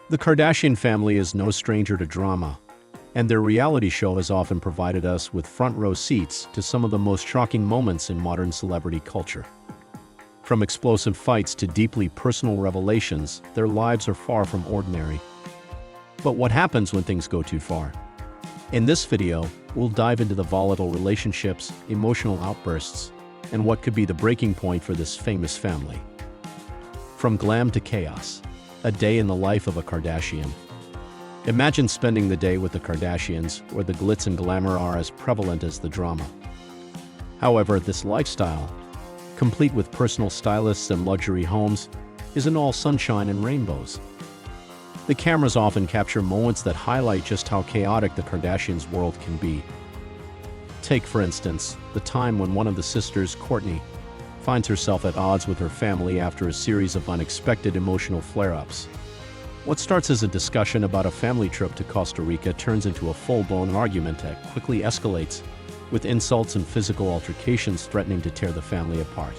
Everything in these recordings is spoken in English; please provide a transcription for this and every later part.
The Kardashian family is no stranger to drama, and their reality show has often provided us with front-row seats to some of the most shocking moments in modern celebrity culture. From explosive fights to deeply personal revelations, their lives are far from ordinary. But what happens when things go too far? In this video, we'll dive into the volatile relationships, emotional outbursts, and what could be the breaking point for this famous family. From glam to chaos, a day in the life of a Kardashian. Imagine spending the day with the Kardashians, where the glitz and glamour are as prevalent as the drama. However, this lifestyle, complete with personal stylists and luxury homes, isn't all sunshine and rainbows. The cameras often capture moments that highlight just how chaotic the Kardashians' world can be. Take, for instance, the time when one of the sisters, Kourtney, finds herself at odds with her family after a series of unexpected emotional flare-ups. What starts as a discussion about a family trip to Costa Rica turns into a full-blown argument that quickly escalates, with insults and physical altercations threatening to tear the family apart.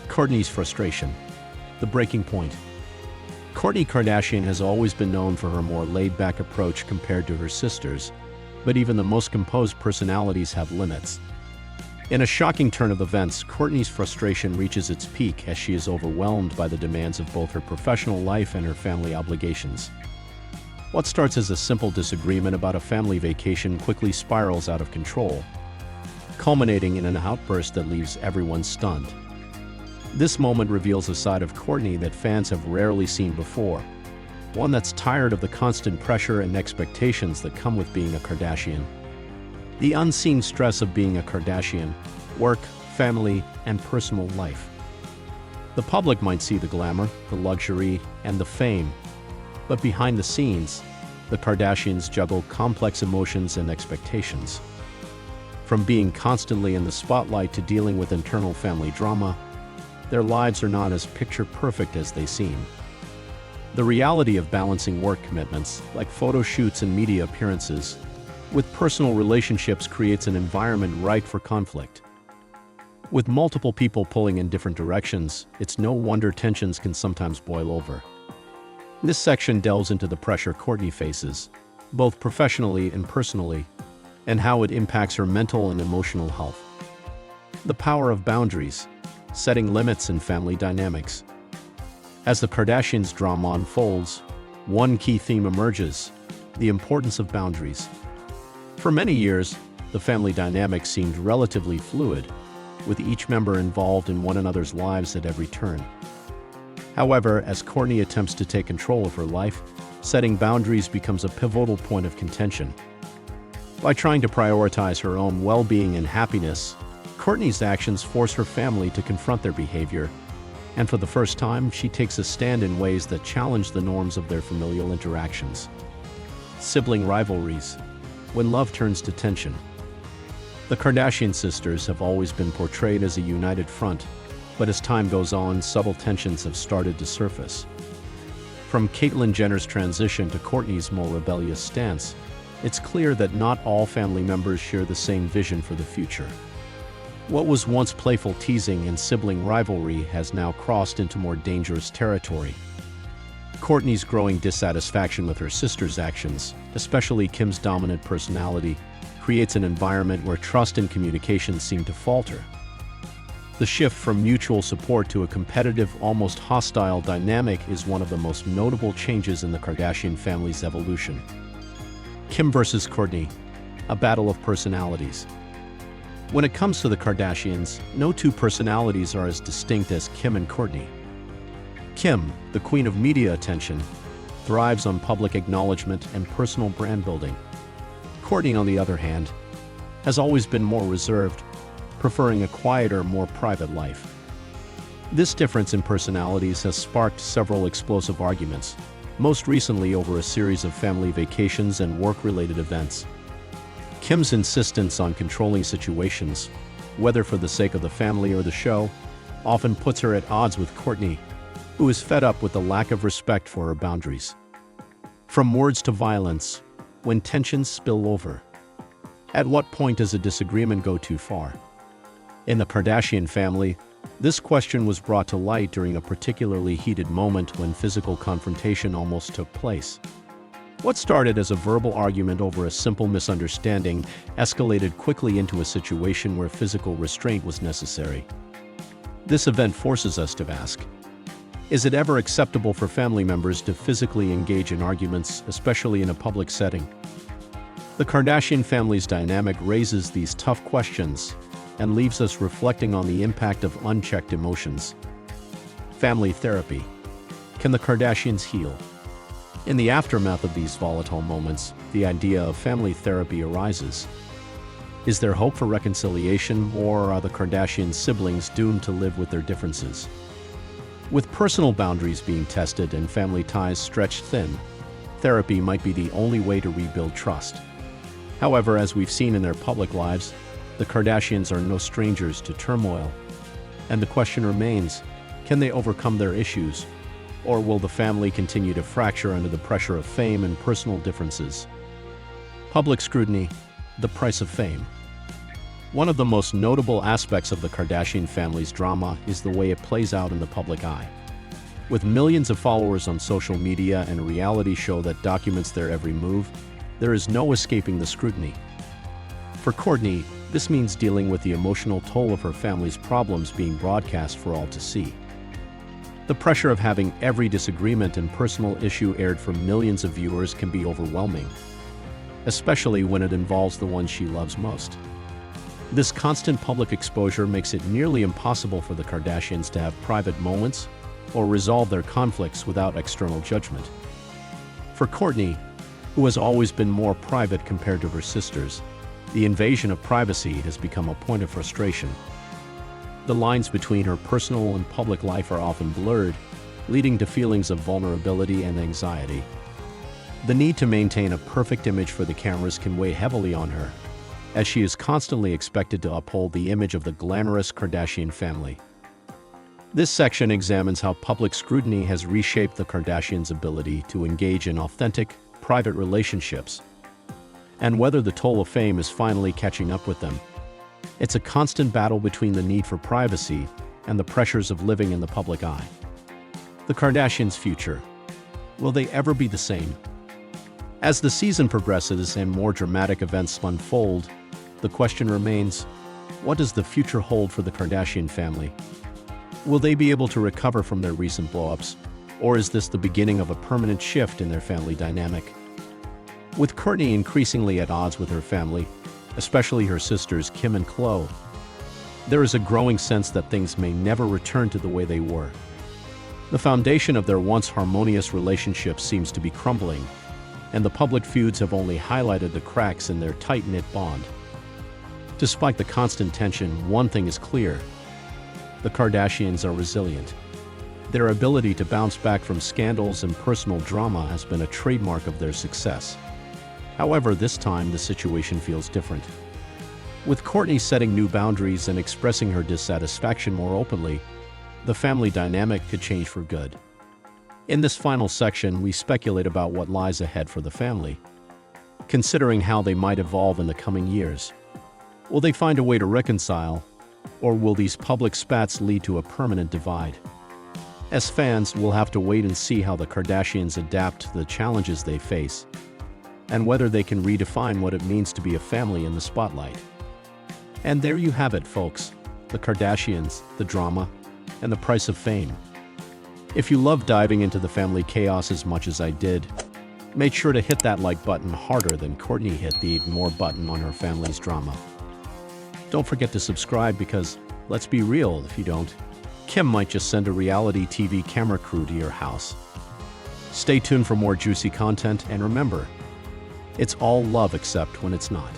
Kourtney's frustration. The breaking point. Kourtney Kardashian has always been known for her more laid-back approach compared to her sisters, but even the most composed personalities have limits. In a shocking turn of events, Kourtney's frustration reaches its peak as she is overwhelmed by the demands of both her professional life and her family obligations. What starts as a simple disagreement about a family vacation quickly spirals out of control, culminating in an outburst that leaves everyone stunned. This moment reveals a side of Kourtney that fans have rarely seen before, one that's tired of the constant pressure and expectations that come with being a Kardashian. The unseen stress of being a Kardashian: work, family, and personal life. The public might see the glamour, the luxury, and the fame, but behind the scenes, the Kardashians juggle complex emotions and expectations. From being constantly in the spotlight to dealing with internal family drama, their lives are not as picture-perfect as they seem. The reality of balancing work commitments, like photo shoots and media appearances, with personal relationships creates an environment ripe for conflict. With multiple people pulling in different directions, it's no wonder tensions can sometimes boil over. This section delves into the pressure Kourtney faces, both professionally and personally, and how it impacts her mental and emotional health. The power of boundaries, setting limits in family dynamics. As the Kardashians' drama unfolds, one key theme emerges: the importance of boundaries. For many years, the family dynamic seemed relatively fluid, with each member involved in one another's lives at every turn. However, as Kourtney attempts to take control of her life, setting boundaries becomes a pivotal point of contention. By trying to prioritize her own well-being and happiness, Kourtney's actions force her family to confront their behavior, and for the first time, she takes a stand in ways that challenge the norms of their familial interactions. Sibling rivalries. When love turns to tension. The Kardashian sisters have always been portrayed as a united front, but as time goes on, subtle tensions have started to surface. From Caitlyn Jenner's transition to Kourtney's more rebellious stance, it's clear that not all family members share the same vision for the future. What was once playful teasing and sibling rivalry has now crossed into more dangerous territory. Kourtney's growing dissatisfaction with her sister's actions, especially Kim's dominant personality, creates an environment where trust and communication seem to falter. The shift from mutual support to a competitive, almost hostile dynamic is one of the most notable changes in the Kardashian family's evolution. Kim versus Kourtney, a battle of personalities. When it comes to the Kardashians, no two personalities are as distinct as Kim and Kourtney. Kim, the queen of media attention, thrives on public acknowledgement and personal brand building. Kourtney, on the other hand, has always been more reserved, preferring a quieter, more private life. This difference in personalities has sparked several explosive arguments, most recently over a series of family vacations and work-related events. Kim's insistence on controlling situations, whether for the sake of the family or the show, often puts her at odds with Kourtney, who is fed up with the lack of respect for her boundaries. From words to violence, when tensions spill over. At what point does a disagreement go too far? In the Kardashian family, This question was brought to light during a particularly heated moment when physical confrontation almost took place. What started as a verbal argument over a simple misunderstanding escalated quickly into a situation where physical restraint was necessary. This event forces us to ask, is it ever acceptable for family members to physically engage in arguments, especially in a public setting? The Kardashian family's dynamic raises these tough questions and leaves us reflecting on the impact of unchecked emotions. Family therapy. Can the Kardashians heal? In the aftermath of these volatile moments, the idea of family therapy arises. Is there hope for reconciliation, or are the Kardashian siblings doomed to live with their differences? With personal boundaries being tested and family ties stretched thin, therapy might be the only way to rebuild trust. However, as we've seen in their public lives, the Kardashians are no strangers to turmoil. And the question remains, can they overcome their issues? Or will the family continue to fracture under the pressure of fame and personal differences? Public scrutiny, the price of fame. One of the most notable aspects of the Kardashian family's drama is the way it plays out in the public eye. With millions of followers on social media and a reality show that documents their every move, there is no escaping the scrutiny. For Kourtney, this means dealing with the emotional toll of her family's problems being broadcast for all to see. The pressure of having every disagreement and personal issue aired for millions of viewers can be overwhelming, especially when it involves the one she loves most. This constant public exposure makes it nearly impossible for the Kardashians to have private moments or resolve their conflicts without external judgment. For Kourtney, who has always been more private compared to her sisters, the invasion of privacy has become a point of frustration. The lines between her personal and public life are often blurred, leading to feelings of vulnerability and anxiety. The need to maintain a perfect image for the cameras can weigh heavily on her, as she is constantly expected to uphold the image of the glamorous Kardashian family. This section examines how public scrutiny has reshaped the Kardashians' ability to engage in authentic, private relationships, and whether the toll of fame is finally catching up with them. It's a constant battle between the need for privacy and the pressures of living in the public eye. The Kardashians' future. Will they ever be the same? As the season progresses and more dramatic events unfold, the question remains, what does the future hold for the Kardashian family? Will they be able to recover from their recent blow-ups, or is this the beginning of a permanent shift in their family dynamic? With Kourtney increasingly at odds with her family, especially her sisters Kim and Khloe, there is a growing sense that things may never return to the way they were. The foundation of their once harmonious relationship seems to be crumbling, and the public feuds have only highlighted the cracks in their tight-knit bond. Despite the constant tension, one thing is clear: the Kardashians are resilient. Their ability to bounce back from scandals and personal drama has been a trademark of their success. However, this time the situation feels different. With Kourtney setting new boundaries and expressing her dissatisfaction more openly, the family dynamic could change for good. In this final section, we speculate about what lies ahead for the family, considering how they might evolve in the coming years. Will they find a way to reconcile, or will these public spats lead to a permanent divide? As fans, we'll have to wait and see how the Kardashians adapt to the challenges they face, and whether they can redefine what it means to be a family in the spotlight. And there you have it, folks. The Kardashians, the drama, and the price of fame. If you love diving into the family chaos as much as I did, make sure to hit that like button harder than Kourtney hit the ignore button on her family's drama. Don't forget to subscribe because, let's be real, if you don't, Kim might just send a reality TV camera crew to your house. Stay tuned for more juicy content, and remember, it's all love except when it's not.